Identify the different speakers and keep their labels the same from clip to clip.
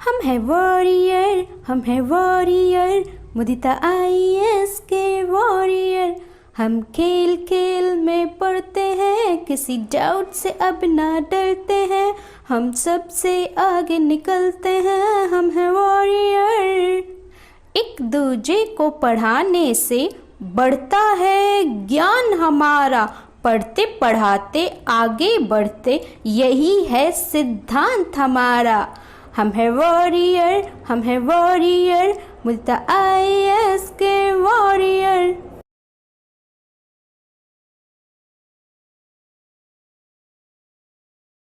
Speaker 1: हम हैं वॉरियर, हम हैं वॉरियर, मुदिता IAS के वॉरियर। हम खेल खेल में पढ़ते हैं, किसी डाउट से अब ना डरते हैं। हम सबसे आगे निकलते हैं, हम हैं वॉरियर। एक दूजे को पढ़ाने से बढ़ता है ज्ञान हमारा, पढ़ते पढ़ाते आगे बढ़ते, यही है सिद्धांत हमारा। हम हैं वॉरियर, हम हैं वॉरियर, मुदिता IAS के वॉरियर।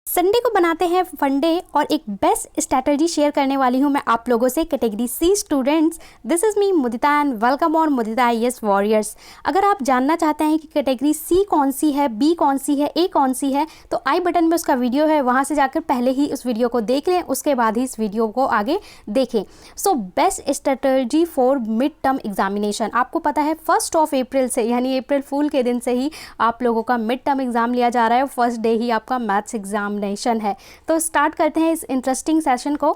Speaker 1: संडे को बनाते हैं फंडे और एक बेस्ट स्ट्रैटेजी शेयर करने वाली हूँ मैं आप लोगों से। Category C students, this is me Mudita and welcome on Mudita IAS warriors. अगर आप जानना चाहते हैं कि कैटेगरी C कौन सी है, B कौन सी है, A कौन सी है, तो आई बटन में उसका वीडियो है, वहाँ से जाकर पहले ही उस वीडियो को देख लें, उसके बाद ही इस वीडियो को आगे देखें। So best strategy for mid term examination. आपको पता है 1 अप्रैल से, यानी अप्रैल फूल के दिन से ही आप लोगों का मिड टर्म एग्जाम लिया जा रहा है। फर्स्ट डे ही आपका मैथ्स एग्जाम है। तो स्टार्ट करते हैं इस इंटरेस्टिंग सेशन को।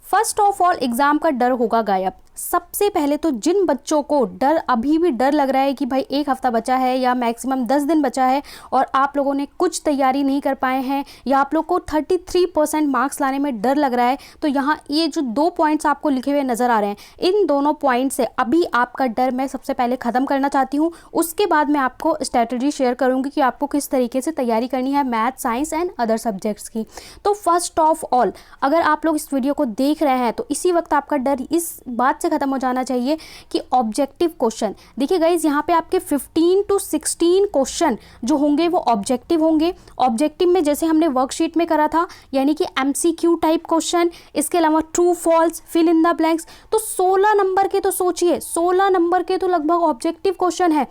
Speaker 1: फर्स्ट ऑफ ऑल, एग्जाम का डर होगा गायब। सबसे पहले तो जिन बच्चों को डर अभी भी डर लग रहा है कि भाई 1 हफ्ता बचा है या मैक्सिमम 10 दिन बचा है और आप लोगों ने कुछ तैयारी नहीं कर पाए हैं या आप लोग को 33% मार्क्स लाने में डर लग रहा है, तो यहाँ ये जो 2 पॉइंट्स आपको लिखे हुए नज़र आ रहे हैं, इन दोनों पॉइंट से अभी आपका डर मैं सबसे पहले ख़त्म करना चाहती हूँ। उसके बाद मैं आपको स्ट्रैटेजी शेयर करूँगी कि आपको किस तरीके से तैयारी करनी है math, science and other subjects की। तो फर्स्ट ऑफ ऑल, अगर आप लोग इस वीडियो को देख रहे हैं तो इसी वक्त आपका डर इस बात से खत्म हो जाना चाहिए कि ऑब्जेक्टिव क्वेश्चन, देखिए गाइज, यहाँ पे आपके 15 to 16 क्वेश्चन जो होंगे वो ऑब्जेक्टिव होंगे। ऑब्जेक्टिव में जैसे हमने वर्कशीट में करा था, यानी कि MCQ टाइप क्वेश्चन, इसके अलावा true false, fill in the blanks. तो 16 नंबर के, तो सोचिए 16 नंबर के तो लगभग ऑब्जेक्टिव क्वेश्चन है।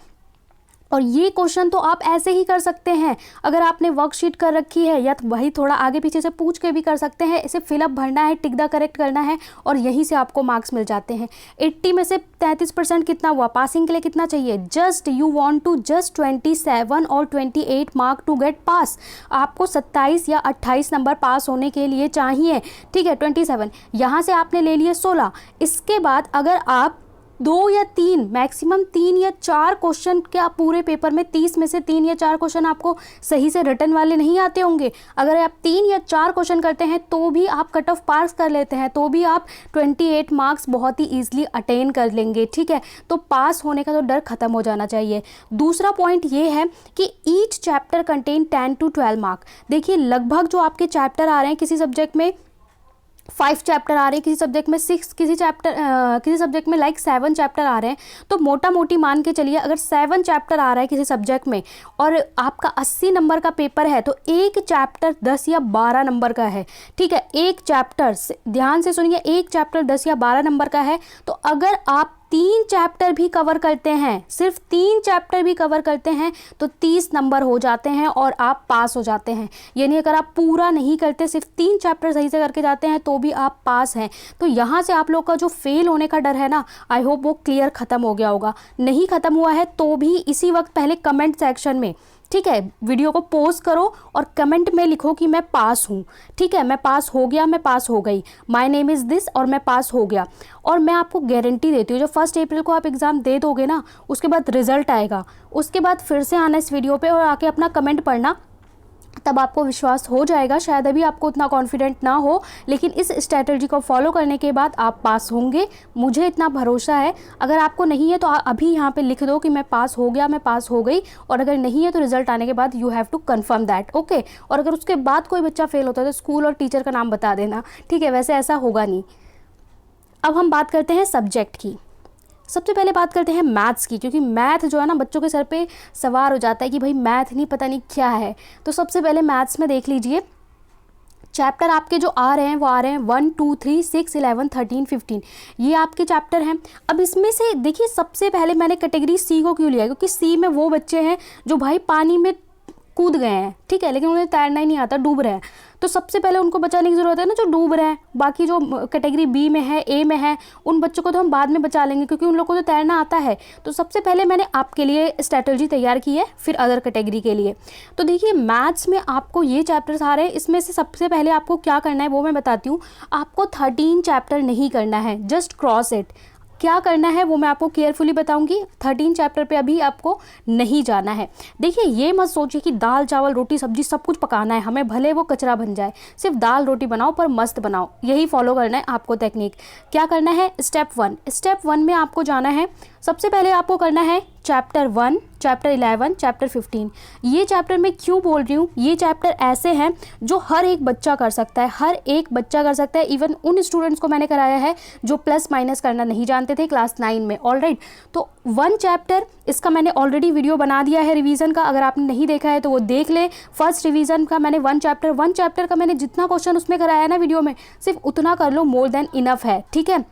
Speaker 1: और ये क्वेश्चन तो आप ऐसे ही कर सकते हैं, अगर आपने वर्कशीट कर रखी है, या तो वही थोड़ा आगे पीछे से पूछ के भी कर सकते हैं। इसे फिलअप भरना है, टिक द करेक्ट करना है और यहीं से आपको मार्क्स मिल जाते हैं। 80 में से 33% कितना हुआ? पासिंग के लिए कितना चाहिए? Just you want to just 27 और 28 मार्क टू गेट पास। आपको 27 या 28 नंबर पास होने के लिए चाहिए, ठीक है। 27 यहाँ से आपने ले लिए 16। इसके बाद अगर आप 2 या 3, मैक्सिमम 3 या 4 क्वेश्चन के आप पूरे पेपर में 30 में से 3 या 4 क्वेश्चन आपको सही से रिटर्न वाले नहीं आते होंगे, अगर आप 3 या 4 क्वेश्चन करते हैं तो भी आप कट ऑफ पास कर लेते हैं, तो भी आप 28 मार्क्स बहुत ही ईजिली अटेन कर लेंगे, ठीक है। तो पास होने का तो डर खत्म हो जाना चाहिए। दूसरा पॉइंट ये है कि each chapter contain 10 to 12 mark. देखिए लगभग जो आपके चैप्टर आ रहे हैं, किसी सब्जेक्ट में 5 चैप्टर आ रहे हैं, किसी सब्जेक्ट में 6, किसी सब्जेक्ट में लाइक 7 चैप्टर आ रहे हैं। तो मोटा मोटी मान के चलिए, अगर 7 चैप्टर आ रहा है किसी सब्जेक्ट में और आपका 80 नंबर का पेपर है, तो एक चैप्टर 10 या 12 नंबर का है, ठीक है। एक चैप्टर, ध्यान से सुनिए, एक चैप्टर 10 या 12 नंबर का है। तो अगर आप 3 चैप्टर भी कवर करते हैं, सिर्फ 3 चैप्टर भी कवर करते हैं, तो 30 नंबर हो जाते हैं और आप पास हो जाते हैं। यानी अगर आप पूरा नहीं करते, सिर्फ 3 चैप्टर सही से करके जाते हैं, तो भी आप पास हैं। तो यहाँ से आप लोग का जो फेल होने का डर है ना, आई होप वो क्लियर ख़त्म हो गया होगा। नहीं ख़त्म हुआ है तो भी इसी वक्त पहले कमेंट सेक्शन में, ठीक है, वीडियो को पोस्ट करो और कमेंट में लिखो कि मैं पास हूँ, ठीक है, मैं पास हो गया, मैं पास हो गई, माय नेम इज़ दिस, और मैं पास हो गया। और मैं आपको गारंटी देती हूँ, जो 1 अप्रैल को आप एग्ज़ाम दे दोगे ना, उसके बाद रिजल्ट आएगा, उसके बाद फिर से आना इस वीडियो पे और आके अपना कमेंट पढ़ना, तब आपको विश्वास हो जाएगा। शायद अभी आपको उतना कॉन्फिडेंट ना हो, लेकिन इस स्ट्रैटेजी को फॉलो करने के बाद आप पास होंगे, मुझे इतना भरोसा है। अगर आपको नहीं है तो अभी यहाँ पे लिख दो कि मैं पास हो गया, मैं पास हो गई, और अगर नहीं है तो रिजल्ट आने के बाद you have to confirm that, okay. और अगर उसके बाद कोई बच्चा फेल होता है तो स्कूल और टीचर का नाम बता देना, ठीक है, वैसे ऐसा होगा नहीं। अब हम बात करते हैं सब्जेक्ट की। सबसे पहले बात करते हैं मैथ्स की, क्योंकि मैथ जो है ना, बच्चों के सर पे सवार हो जाता है कि भाई मैथ नहीं, पता नहीं क्या है। तो सबसे पहले मैथ्स में देख लीजिए, चैप्टर आपके जो आ रहे हैं वो आ रहे हैं 1, 2, 3, 6, 11, 13, 15, ये आपके चैप्टर हैं। अब इसमें से देखिए, सबसे पहले मैंने कैटेगरी C को क्यों लिया, क्योंकि C में वो बच्चे हैं जो भाई पानी में कूद गए हैं, ठीक है, लेकिन उन्हें तैरना ही नहीं आता, डूब रहे हैं, तो सबसे पहले उनको बचाने की ज़रूरत है ना जो डूब रहे हैं। बाकी जो कैटेगरी बी में है, ए में है, उन बच्चों को तो हम बाद में बचा लेंगे क्योंकि उन लोगों को तो तैरना आता है। तो सबसे पहले मैंने आपके लिए स्ट्रैटेजी तैयार की है, फिर अदर कैटेगरी के लिए। तो देखिए मैथ्स में आपको ये चैप्टर्स आ रहे हैं, इसमें से सबसे पहले आपको क्या करना है वो मैं बताती हूँ। आपको 13 चैप्टर नहीं करना है, जस्ट क्रॉस इट। क्या करना है वो मैं आपको केयरफुली बताऊंगी। 13 चैप्टर पे अभी आपको नहीं जाना है। देखिए ये मत सोचिए कि दाल चावल रोटी सब्जी सब कुछ पकाना है हमें, भले वो कचरा बन जाए, सिर्फ दाल रोटी बनाओ पर मस्त बनाओ, यही फॉलो करना है आपको टेक्निक। क्या करना है, स्टेप 1। स्टेप 1 में आपको जाना है, सबसे पहले आपको करना है चैप्टर 1, चैप्टर 11, चैप्टर 15। ये चैप्टर मैं क्यों बोल रही हूँ, ये चैप्टर ऐसे हैं जो हर एक बच्चा कर सकता है, हर एक बच्चा कर सकता है। इवन उन स्टूडेंट्स को मैंने कराया है जो प्लस माइनस करना नहीं जानते थे क्लास 9 में। ऑलराइट, तो 1 चैप्टर इसका मैंने ऑलरेडी वीडियो बना दिया है रिवीजन का, अगर आपने नहीं देखा है तो वो देख ले। फर्स्ट रिवीजन का मैंने 1 चैप्टर का मैंने जितना क्वेश्चन उसमें कराया है ना वीडियो में, सिर्फ उतना कर लो, मोर देन इनफ है, ठीक है।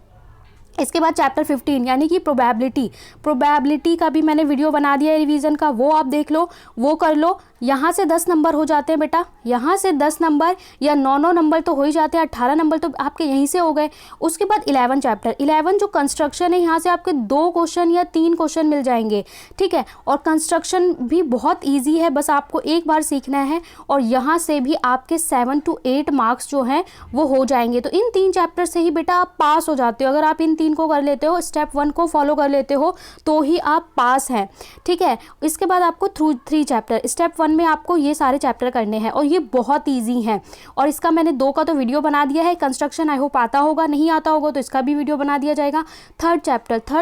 Speaker 1: इसके बाद चैप्टर 15 यानी कि प्रोबेबिलिटी का भी मैंने वीडियो बना दिया है रिवीजन का, वो आप देख लो, वो कर लो। यहाँ से 10 नंबर हो जाते हैं बेटा, यहाँ से 10 नंबर या 9 नंबर तो हो ही जाते हैं, 18 नंबर तो आपके यहीं से हो गए। उसके बाद 11 चैप्टर, 11 जो कंस्ट्रक्शन है, यहाँ से आपके 2 क्वेश्चन या 3 क्वेश्चन मिल जाएंगे, ठीक है। और कंस्ट्रक्शन भी बहुत ईजी है, बस आपको एक बार सीखना है और यहाँ से भी आपके 7 to 8 मार्क्स जो हैं वो हो जाएंगे। तो इन 3 चैप्टर से ही बेटा आप पास हो जाते हो। अगर आप इन 3 को कर लेते हो, स्टेप 1 को फॉलो कर लेते हो, तो ही आप पास हैं, ठीक है। इसके बाद आपको 3 चैप्टर, स्टेप 1 में आपको ये सारे चैप्टर करने हैं और ये बहुत इजी हैं। और इसका मैंने 2 का तो वीडियो बना दिया है। कंस्ट्रक्शन आई होप आता होगा, नहीं आता होगा तो इसका भी वीडियो बना दिया जाएगा। थर्ड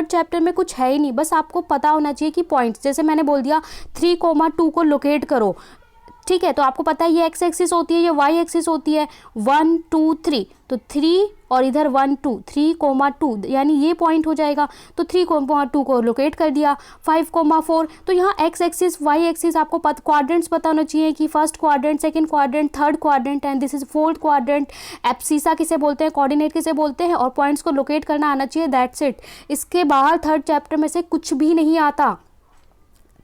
Speaker 1: चैप्टर में कुछ है ही नहीं, बस आपको पता होना चाहिए कि पॉइंट्स, जैसे मैंने बोल दिया 3,2 को लोकेट करो, ठीक है। तो आपको पता है ये एक्स एक्सिस होती है, ये वाई एक्सिस होती है, 1 2 3, तो 3 और इधर 1 2, 3,2 यानी ये पॉइंट हो जाएगा। तो 3,2 को लोकेट कर दिया। 5,4, तो यहाँ एक्स एक्सिस वाई एक्सिस आपको क्वाड्रेंट्स पता होना चाहिए कि first quadrant, second quadrant, third quadrant and this is fourth quadrant. Abscissa किसे बोलते हैं, कोऑर्डिनेट किसे बोलते हैं, और पॉइंट्स को लोकेट करना आना चाहिए, दैट्स इट। इसके बाहर थर्ड चैप्टर में से कुछ भी नहीं आता।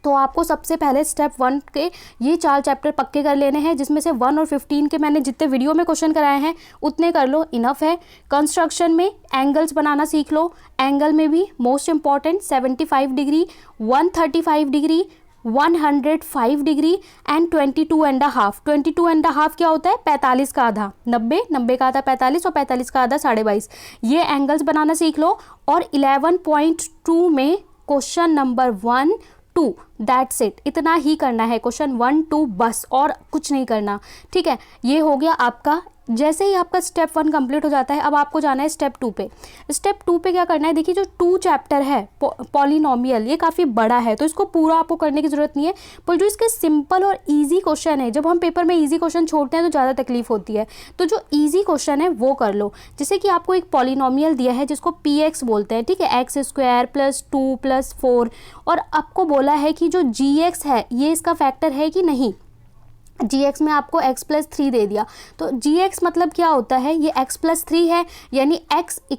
Speaker 1: तो आपको सबसे पहले स्टेप 1 के ये 4 चैप्टर पक्के कर लेने हैं, जिसमें से 1 और 15 के मैंने जितने वीडियो में क्वेश्चन कराए हैं उतने कर लो, इनफ है। कंस्ट्रक्शन में एंगल्स बनाना सीख लो। एंगल में भी most important 75 degree, 135 degree, 105 degree and 22.5। 22.5 क्या होता है, 45 का आधा, 90 का आधा 45 और 45 का आधा 22.5। ये एंगल्स बनाना सीख लो। और 11.2 में क्वेश्चन नंबर 1 2, दैट्स इट, इतना ही करना है, क्वेश्चन 1 2 बस, और कुछ नहीं करना, ठीक है। ये हो गया आपका। जैसे ही आपका स्टेप 1 कंप्लीट हो जाता है, अब आपको जाना है स्टेप 2 पे। स्टेप 2 पे क्या करना है, देखिए जो 2 चैप्टर है पॉलिनोमियल, ये काफ़ी बड़ा है तो इसको पूरा आपको करने की ज़रूरत नहीं है, पर जो इसके सिंपल और इजी क्वेश्चन है, जब हम पेपर में इजी क्वेश्चन छोड़ते हैं तो ज़्यादा तकलीफ होती है, तो जो इजी क्वेश्चन है वो कर लो। जैसे कि आपको एक पॉलिनोमियल दिया है जिसको px बोलते हैं, ठीक है, x² + 2 + 4, और आपको बोला है कि जो gx है ये इसका फैक्टर है कि नहीं। gx में आपको x + 3 दे दिया, तो gx मतलब क्या होता है, ये x + 3 है, यानी x =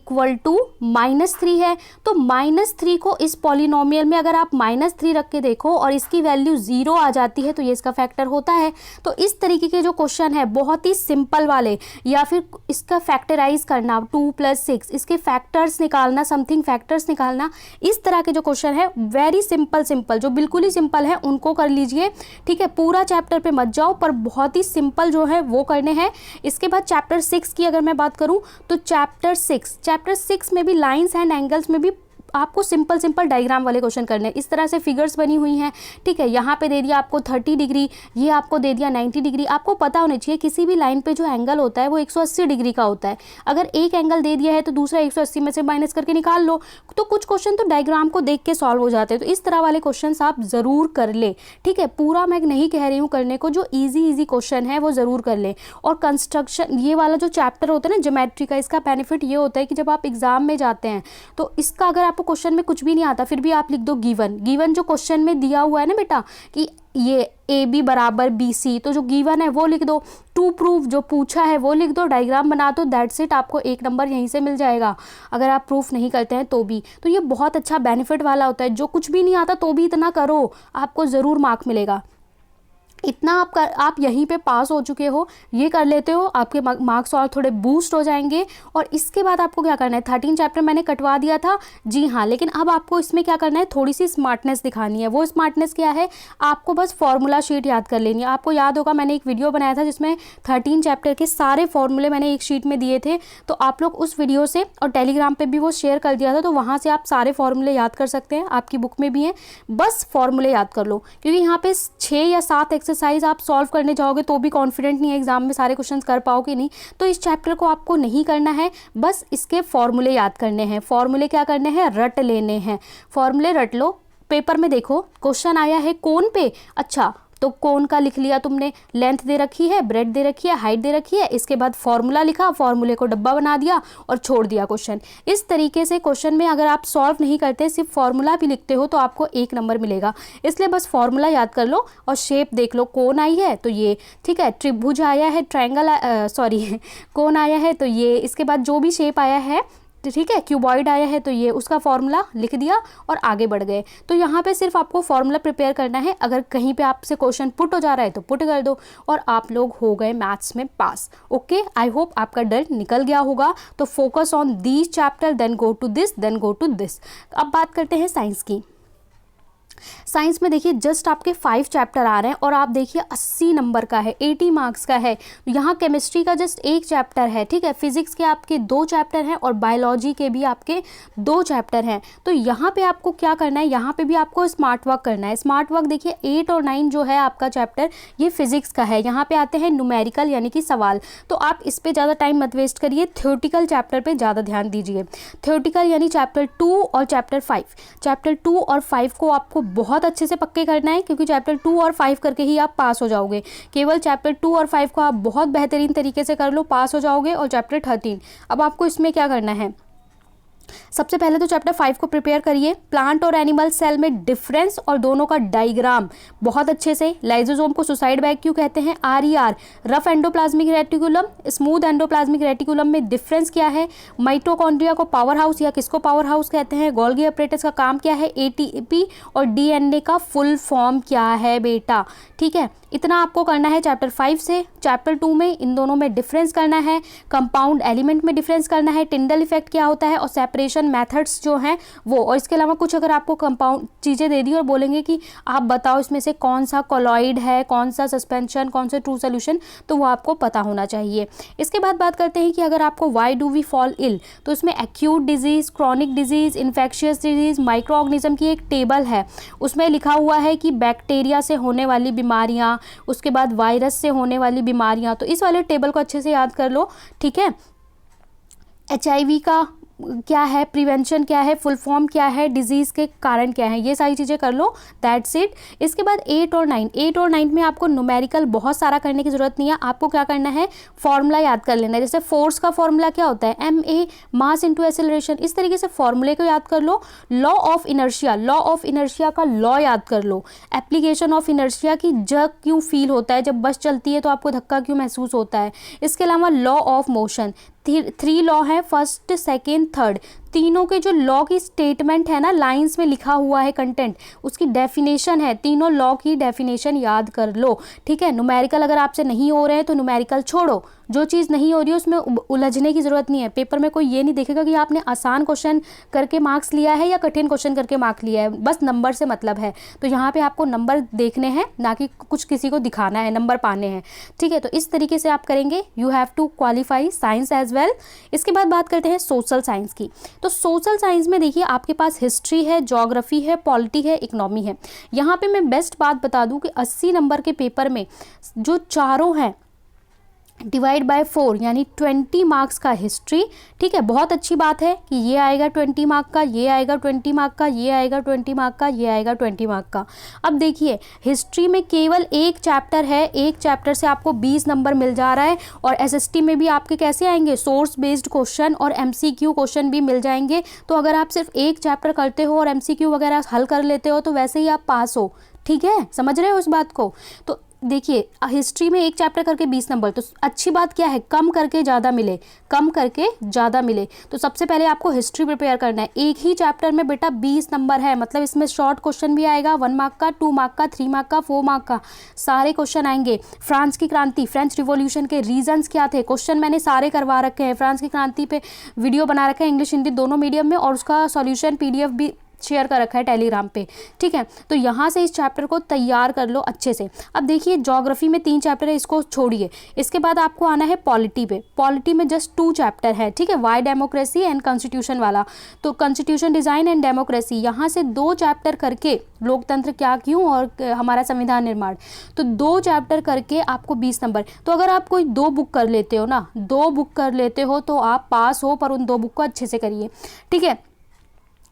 Speaker 1: -3 है। तो -3 को इस पॉलिनोमियल में अगर आप -3 रख के देखो और इसकी वैल्यू 0 आ जाती है तो ये इसका फैक्टर होता है। तो इस तरीके के जो क्वेश्चन है बहुत ही सिंपल वाले, या फिर इसका फैक्टराइज करना 2 + 6, इसके फैक्टर्स निकालना, समथिंग फैक्टर्स निकालना, इस तरह के जो क्वेश्चन है वेरी सिंपल, जो बिल्कुल ही सिंपल है उनको कर लीजिए, ठीक है। पूरा चैप्टर पे मत जाओ, पर बहुत ही सिंपल जो है वो करने हैं। इसके बाद चैप्टर 6 की अगर मैं बात करूं तो चैप्टर 6 में भी लाइंस एंड एंगल्स में भी आपको सिंपल डायग्राम वाले क्वेश्चन करने हैं। इस तरह से फिगर्स बनी हुई हैं, ठीक है। यहाँ पे दे दिया आपको 30 डिग्री, ये आपको दे दिया 90 डिग्री। आपको पता होना चाहिए किसी भी लाइन पे जो एंगल होता है वो 180 डिग्री का होता है। अगर एक एंगल दे दिया है तो दूसरा 180 में से माइनस करके निकाल लो। तो कुछ क्वेश्चन तो डायग्राम को देख के सॉल्व हो जाते हैं, तो इस तरह वाले क्वेश्चन आप ज़रूर कर ले, ठीक है। पूरा मैं नहीं कह रही हूँ करने को, जो ईजी क्वेश्चन है वो ज़रूर कर ले। और कंस्ट्रक्शन, ये वाला जो चैप्टर होता है ना ज्योमेट्री का, इसका बेनिफिट ये होता है कि जब आप एग्जाम में जाते हैं तो इसका अगर आपको क्वेश्चन में कुछ भी नहीं आता फिर भी आप लिख दो गिवन जो क्वेश्चन में दिया हुआ है ना बेटा कि ये AB = BC, तो जो गिवन है वो लिख दो, टू प्रूफ जो पूछा है वो लिख दो, डायग्राम बना दो, दैट्स इट, आपको 1 नंबर यहीं से मिल जाएगा। अगर आप प्रूफ नहीं करते हैं तो भी, तो ये बहुत अच्छा बेनिफिट वाला होता है। जो कुछ भी नहीं आता तो भी इतना करो, आपको ज़रूर मार्क मिलेगा। इतना आप यहीं पे पास हो चुके हो, ये कर लेते हो, आपके मार्क्स और थोड़े बूस्ट हो जाएंगे। और इसके बाद आपको क्या करना है, 13 चैप्टर मैंने कटवा दिया था जी हाँ, लेकिन अब आपको इसमें क्या करना है, थोड़ी सी स्मार्टनेस दिखानी है। वो स्मार्टनेस क्या है, आपको बस फॉर्मूला शीट याद कर लेनी है। आपको याद होगा मैंने एक वीडियो बनाया था जिसमें 13 चैप्टर के सारे फॉर्मूले मैंने एक शीट में दिए थे, तो आप लोग उस वीडियो से, और टेलीग्राम पर भी वो शेयर कर दिया था, तो वहाँ से आप सारे फॉर्मूले याद कर सकते हैं, आपकी बुक में भी हैं। बस फॉर्मूले याद कर लो, क्योंकि यहाँ पे 6 या 7 एक्सरसाइज आप सॉल्व करने जाओगे तो भी कॉन्फिडेंट नहीं है एग्जाम में सारे क्वेश्चंस कर पाओगे नहीं। तो इस चैप्टर को आपको नहीं करना है, बस इसके फॉर्मूले याद करने हैं। फॉर्मूले क्या करने हैं, रट लेने हैं। फॉर्मूले रट लो, पेपर में देखो क्वेश्चन आया है कोन पे, अच्छा तो कोन का लिख लिया तुमने, लेंथ दे रखी है, ब्रेड दे रखी है, हाइट दे रखी है, इसके बाद फॉर्मूला लिखा, फॉर्मूले को डब्बा बना दिया और छोड़ दिया क्वेश्चन। इस तरीके से क्वेश्चन में अगर आप सॉल्व नहीं करते, सिर्फ फॉर्मूला भी लिखते हो, तो आपको 1 नंबर मिलेगा। इसलिए बस फॉर्मूला याद कर लो और शेप देख लो, कोन आई है तो ये, ठीक है, त्रिभुज आया है, ट्रायंगल कोन आया है तो ये, इसके बाद जो भी शेप आया है, ठीक है, क्यूबॉइड आया है तो ये, उसका फॉर्मूला लिख दिया और आगे बढ़ गए। तो यहाँ पे सिर्फ आपको फॉर्मूला प्रिपेयर करना है। अगर कहीं पे आपसे क्वेश्चन पुट हो जा रहा है तो पुट कर दो, और आप लोग हो गए मैथ्स में पास। ओके, आई होप आपका डर निकल गया होगा। तो focus on these chapter, then go to this, then go to this. अब बात करते हैं साइंस की। साइंस में देखिए जस्ट आपके 5 चैप्टर आ रहे हैं और आप देखिए 80 नंबर का है, 80 मार्क्स का है। यहाँ केमिस्ट्री का जस्ट 1 चैप्टर है, ठीक है, फिजिक्स के आपके 2 चैप्टर हैं और बायोलॉजी के भी आपके 2 चैप्टर हैं। तो यहाँ पे आपको क्या करना है, यहाँ पे भी आपको स्मार्ट वर्क करना है। स्मार्ट वर्क देखिए 8 और 9 जो है आपका चैप्टर, ये फिजिक्स का है। यहाँ पे आते हैं न्यूमेरिकल यानी कि सवाल, तो आप इस पर ज़्यादा टाइम मत वेस्ट करिए, थ्योरेटिकल चैप्टर पर ज़्यादा ध्यान दीजिए। थ्योरेटिकल यानी चैप्टर 2 और चैप्टर 5, चैप्टर 2 और 5 को आपको बहुत अच्छे से पक्के करना है, क्योंकि चैप्टर 2 और 5 करके ही आप पास हो जाओगे। केवल चैप्टर 2 और 5 को आप बहुत बेहतरीन तरीके से कर लो, पास हो जाओगे। और चैप्टर 13, अब आपको इसमें क्या करना है, सबसे पहले तो चैप्टर 5 को प्रिपेयर करिए। प्लांट और एनिमल सेल में डिफरेंस और दोनों का डायग्राम बहुत अच्छे से। लाइसोसोम को सुसाइड बैग क्यों कहते हैं, RER, rough endoplasmic reticulum, smooth endoplasmic reticulum में डिफरेंस क्या है। माइटोकॉन्ड्रिया को पावर हाउस या किसको पावर हाउस कहते हैं। गोल्गी अपरेटस का काम क्या है, ATP और DNA का फुल फॉर्म क्या है बेटा, ठीक है। इतना आपको करना है चैप्टर 5 से। चैप्टर 2 में इन दोनों में डिफरेंस करना है, कंपाउंड एलिमेंट में डिफरेंस करना है, टिंडल इफेक्ट क्या होता है और सेपरेशन मेथड्स जो हैं वो। और इसके अलावा कुछ अगर आपको कंपाउंड चीज़ें दे दी और बोलेंगे कि आप बताओ इसमें से कौन सा कॉलॉइड है, कौन सा सस्पेंशन, कौन सा ट्रू सोल्यूशन, तो वो आपको पता होना चाहिए। इसके बाद बात करते हैं कि अगर आपको why do we fall ill, तो इसमें acute disease, chronic disease, infectious disease, micro organism की एक टेबल है, उसमें लिखा हुआ है कि बैक्टीरिया से होने वाली बीमारियाँ, उसके बाद वायरस से होने वाली बीमारियां। तो इस वाले टेबल को अच्छे से याद कर लो, ठीक है। HIV का क्या है, प्रिवेंशन क्या है, फुल फॉर्म क्या है, डिजीज़ के कारण क्या है, ये सारी चीज़ें कर लो, दैट्स इट। इसके बाद 8 और 9 में आपको न्यूमेरिकल बहुत सारा करने की ज़रूरत नहीं है। आपको क्या करना है, फॉर्मूला याद कर लेना है। जैसे फोर्स का फॉर्मूला क्या होता है, MA, मास इंटू एक्सेलरेशन। इस तरीके से फॉर्मूले को याद कर लो। लॉ ऑफ इनर्शिया का लॉ याद कर लो। एप्लीकेशन ऑफ इनर्शिया की जग क्यों फील होता है, जब बस चलती है तो आपको धक्का क्यों महसूस होता है। इसके अलावा लॉ ऑफ मोशन, 3 लॉ है, फर्स्ट, सेकेंड, थर्ड, तीनों के जो लॉ की स्टेटमेंट है ना, लाइंस में लिखा हुआ है कंटेंट, उसकी डेफिनेशन है, तीनों लॉ की डेफिनेशन याद कर लो, ठीक है। न्यूमेरिकल अगर आपसे नहीं हो रहे हैं तो न्यूमेरिकल छोड़ो, जो चीज़ नहीं हो रही है उसमें उलझने की ज़रूरत नहीं है। पेपर में कोई ये नहीं देखेगा कि आपने आसान क्वेश्चन करके मार्क्स लिया है या कठिन क्वेश्चन करके मार्क्स लिया है, बस नंबर से मतलब है। तो यहाँ पे आपको नंबर देखने हैं, ना कि कुछ किसी को दिखाना है, नंबर पाने हैं, ठीक है। तो इस तरीके से आप करेंगे, you have to qualify science as well. इसके बाद बात करते हैं सोशल साइंस की। तो सोशल साइंस में देखिए आपके पास हिस्ट्री है, ज्योग्राफी है, पॉलिटी है, इकोनॉमी है। यहाँ पे मैं बेस्ट बात बता दूँ कि 80 नंबर के पेपर में जो चारों हैं डिवाइड बाय 4 यानी 20 मार्क्स का हिस्ट्री, ठीक है। बहुत अच्छी बात है कि ये आएगा 20 मार्क का, ये आएगा 20 मार्क का, ये आएगा 20 मार्क का, ये आएगा 20 मार्क का। अब देखिए हिस्ट्री में केवल 1 चैप्टर है, 1 चैप्टर से आपको 20 नंबर मिल जा रहा है। और SST में भी आपके कैसे आएंगे, सोर्स बेस्ड क्वेश्चन और MCQ क्वेश्चन भी मिल जाएंगे। तो अगर आप सिर्फ 1 चैप्टर करते हो और MCQ वगैरह हल कर लेते हो तो वैसे ही आप पास हो, ठीक है, समझ रहे हो इस बात को। तो देखिए हिस्ट्री में एक चैप्टर करके 20 नंबर, तो अच्छी बात क्या है, कम करके ज़्यादा मिले, कम करके ज़्यादा मिले। तो सबसे पहले आपको हिस्ट्री प्रिपेयर करना है। एक ही चैप्टर में बेटा 20 नंबर है, मतलब इसमें शॉर्ट क्वेश्चन भी आएगा, 1 मार्क का, 2 मार्क का, 3 मार्क का, 4 मार्क का, सारे क्वेश्चन आएंगे। फ्रांस की क्रांति, फ्रेंच रिवॉल्यूशन के रीजंस क्या थे, क्वेश्चन मैंने सारे करवा रखे हैं। फ्रांस की क्रांति पे वीडियो बना रखा है इंग्लिश हिंदी दोनों मीडियम में, और उसका सॉल्यूशन PDF भी शेयर कर रखा है टेलीग्राम पे, ठीक है। तो यहाँ से इस चैप्टर को तैयार कर लो अच्छे से। अब देखिए ज्योग्राफी में 3 चैप्टर है, इसको छोड़िए। इसके बाद आपको आना है पॉलिटी पे। पॉलिटी में जस्ट 2 चैप्टर है, ठीक है, वाई डेमोक्रेसी एंड कॉन्स्टिट्यूशन वाला। तो कॉन्स्टिट्यूशन डिज़ाइन एंड डेमोक्रेसी, यहाँ से 2 चैप्टर करके, लोकतंत्र क्या क्यों और हमारा संविधान निर्माण, तो 2 चैप्टर करके आपको 20 नंबर। तो अगर आप कोई 2 बुक कर लेते हो ना, 2 बुक कर लेते हो तो आप पास हो, पर उन 2 बुक को अच्छे से करिए, ठीक है।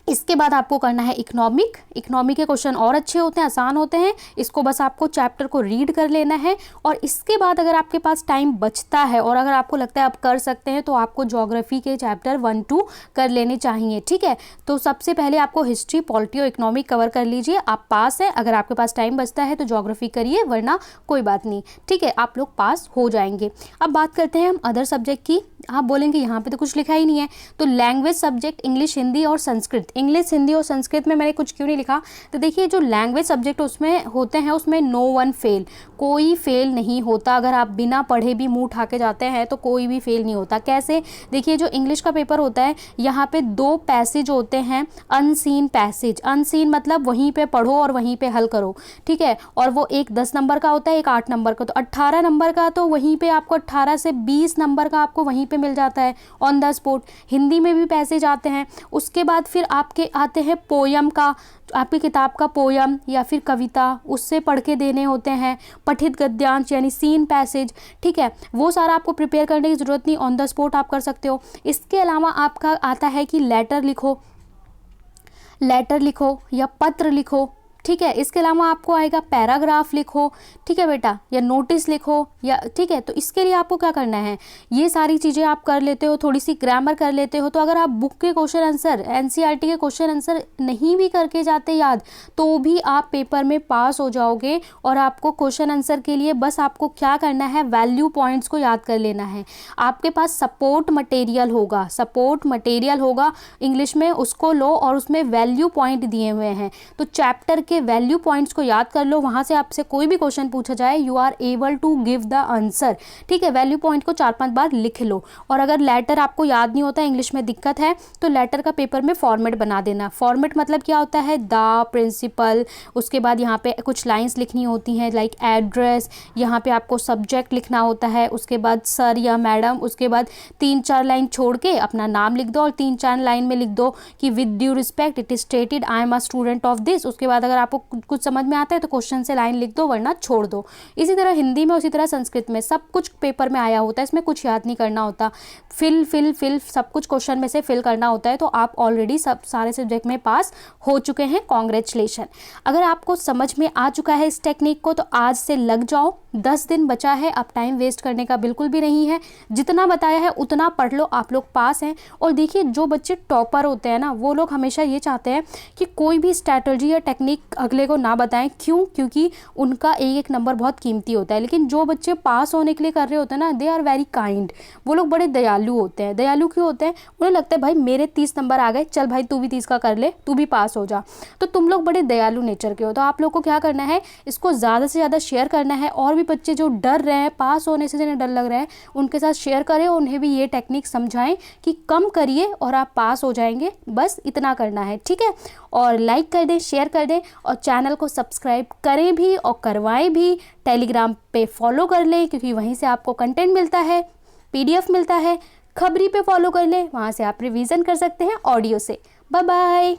Speaker 1: इसके बाद आपको करना है इकोनॉमिक। इकोनॉमी के क्वेश्चन और अच्छे होते हैं, आसान होते हैं। इसको बस आपको चैप्टर को रीड कर लेना है, और इसके बाद अगर आपके पास टाइम बचता है और अगर आपको लगता है आप कर सकते हैं, तो आपको ज्योग्राफी के चैप्टर 1, 2 कर लेने चाहिए, ठीक है। तो सबसे पहले आपको हिस्ट्री, पॉलिटी और इकोनॉमिक कवर कर लीजिए, आप पास हैं। अगर आपके पास टाइम बचता है तो ज्योग्राफी करिए, वरना कोई बात नहीं, ठीक है, आप लोग पास हो जाएंगे। अब बात करते हैं हम अदर सब्जेक्ट की। आप बोलेंगे यहाँ पे तो कुछ लिखा ही नहीं है, तो लैंग्वेज सब्जेक्ट इंग्लिश, हिंदी और संस्कृत। इंग्लिश, हिंदी और संस्कृत में मैंने कुछ क्यों नहीं लिखा, तो देखिए जो लैंग्वेज सब्जेक्ट उसमें होते हैं, उसमें नो वन फेल, कोई फेल नहीं होता। अगर आप बिना पढ़े भी मुंह उठा के जाते हैं तो कोई भी फेल नहीं होता। कैसे, देखिए जो इंग्लिश का पेपर होता है, यहाँ पे 2 पैसेज होते हैं, अनसीन पैसेज। अनसीन मतलब वहीं पे पढ़ो और वहीं पे हल करो, ठीक है। और वो एक 10 नंबर का होता है, एक 8 नंबर का, तो 18 नंबर का, तो वहीं पे आपको 18 से 20 नंबर का आपको वहीं पे मिल जाता है ऑन द स्पॉट। हिंदी में भी पैसेज आते हैं। उसके बाद फिर आपके आते हैं पोयम का, आपकी किताब का पोयम या फिर कविता, उससे पढ़ के देने होते हैं। पठित गद्यांश यानी सीन पैसेज, ठीक है, वो सारा आपको प्रिपेयर करने की ज़रूरत नहीं, ऑन द स्पॉट आप कर सकते हो। इसके अलावा आपका आता है कि लेटर लिखो या पत्र लिखो, ठीक है। इसके अलावा आपको आएगा पैराग्राफ लिखो, ठीक है बेटा, या नोटिस लिखो, या ठीक है। तो इसके लिए आपको क्या करना है, ये सारी चीज़ें आप कर लेते हो, थोड़ी सी ग्रामर कर लेते हो। तो अगर आप बुक के क्वेश्चन आंसर, NCERT के क्वेश्चन आंसर नहीं भी करके जाते याद, तो भी आप पेपर में पास हो जाओगे। और आपको क्वेश्चन आंसर के लिए बस आपको क्या करना है, वैल्यू पॉइंट्स को याद कर लेना है। आपके पास सपोर्ट मटेरियल होगा इंग्लिश में, उसको लो और उसमें वैल्यू पॉइंट दिए हुए हैं। तो चैप्टर के वैल्यू पॉइंट्स को याद कर लो, वहां से आपसे कोई भी क्वेश्चन पूछा जाए, you are able to give the answer, ठीक है। वैल्यू पॉइंट को 4-5 बार लिख लो। और अगर लेटर आपको याद नहीं होता, इंग्लिश में दिक्कत है, तो लेटर का पेपर में फॉर्मेट बना देना। फॉर्मेट मतलब क्या होता है, द, प्रिंसिपल, उसके बाद यहाँ पे कुछ लाइन्स लिखनी होती हैं लाइक एड्रेस, यहाँ पे आपको सब्जेक्ट लिखना होता है, उसके बाद सर या मैडम, उसके बाद 3-4 लाइन छोड़ के अपना नाम लिख दो, और 3-4 लाइन में लिख दो कि with due respect it is stated I am a student of this. उसके बाद अगर आपको कुछ समझ में आता है तो क्वेश्चन से लाइन लिख दो, वरना छोड़ दो। इसी तरह हिंदी में, उसी तरह संस्कृत में, सब कुछ पेपर में आया होता है, इसमें कुछ याद नहीं करना होता। फिल सब कुछ क्वेश्चन में से फिल करना होता है। तो आप ऑलरेडी सब सारे सब्जेक्ट में पास हो चुके हैं, कॉन्ग्रेचुलेशन। अगर आपको समझ में आ चुका है इस टेक्निक को, तो आज से लग जाओ। 10 दिन बचा है, अब टाइम वेस्ट करने का बिल्कुल भी नहीं है। जितना बताया है उतना पढ़ लो, आप लोग पास हैं। और देखिए जो बच्चे टॉपर होते हैं ना, वो लोग हमेशा ये चाहते हैं कि कोई भी स्ट्रैटेजी या टेक्निक अगले को ना बताएं। क्यों? क्योंकि उनका एक नंबर बहुत कीमती होता है। लेकिन जो बच्चे पास होने के लिए कर रहे होते हैं ना, दे आर वेरी काइंड, वो लोग बड़े दयालु होते हैं। दयालु क्यों होते हैं? उन्हें लगता है भाई मेरे 30 नंबर आ गए, चल भाई तू भी 30 का कर ले, तू भी पास हो जा। तो तुम लोग बड़े दयालु नेचर के हो। तो आप लोग को क्या करना है, इसको ज़्यादा से ज़्यादा शेयर करना है। और भी बच्चे जो डर रहे हैं, पास होने से जिन्हें डर लग रहा है, उनके साथ शेयर करें, उन्हें भी ये टेक्निक समझाएं कि कम करिए और आप पास हो जाएंगे। बस इतना करना है, ठीक है। और लाइक कर दें, शेयर कर दें, और चैनल को सब्सक्राइब करें भी और करवाएं भी। टेलीग्राम पे फॉलो कर लें, क्योंकि वहीं से आपको कंटेंट मिलता है, PDF मिलता है। खबरी पे फॉलो कर लें, वहाँ से आप रिवीजन कर सकते हैं ऑडियो से। Bye bye.